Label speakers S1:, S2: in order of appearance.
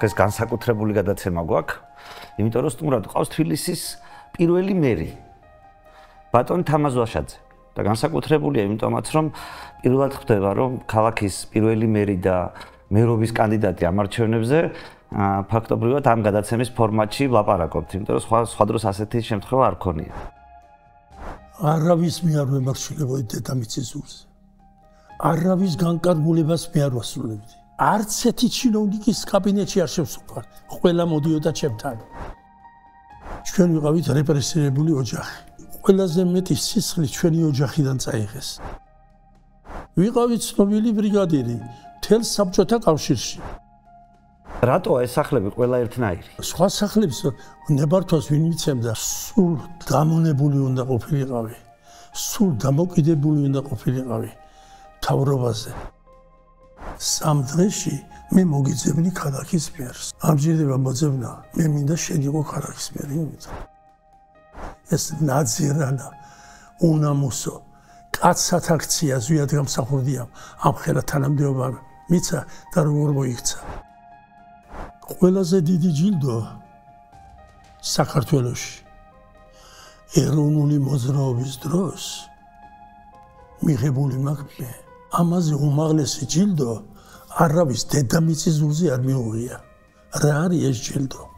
S1: ეს განსაკუთრებული გადაცემა გვაქვს, იმიტომ რომ სტუმრად ყავს თბილისის პირველი მერი ბატონი თამაზვაშაძე და განსაკუთრებულია იმიტომაც რომ პირველად ხდება რომ ქალაქის პირველი მერი და მერობის კანდიდატი ამ არჩევნებზე ფაქტობრივად ამ გადაცემის ფორმატში ვლაპარაკობთ, იმიტომ რომ სხვა დროს ასეთი შემთხვევა არ ქონია.
S2: არავის მე არ ვემარცხლებოდი დედამიწის ზურზე. არავის განკარგულებას მე არ ვასრულებდი. არც ერთი ჩინოვნიკის კაბინეტში არ შევსუხარ. ყველა მოდიოდა ჩემთან. ჩვენ ვიყავით რეპრესირებული ოჯახი. ყველაზე მეტი სისხლი ჩვენი ოჯახიდან წაიღეს. ვიყავით ცნობილი ბრიგადირი მთელ საბჭოთა კავშირში.
S1: რატოა ეს სახლები ყველა ერთნაირი?
S2: სხვა სახლებს ნებართვას ვინ მიცემდა, სულ დამონებული უნდა ყოფილიყავი. სულ დამოკიდებული უნდა ყოფილიყავი მთავრობაზე. სამ დღეში მე მოგიძებნი ქალაქის მერს. ამჯერდება მოძებნა, მე მინდა შედიყო ქალაქის მერი. ეს ნაძირანა, უნამუსო, კაცსათ აქცია ზვიად გამსახურდია, ამხელა თანამდებობა მიცა და როგორ მოიქცა. ყველაზე დიდი ჯილდო საქართველოში ეროვნული მოძრაობის დროს მიღებული მაქვს. ამაზე უმაღლესი ჯილდო არავის დედამიწის ზურზე არ მიუღია. რა არის ეს ჯილდო?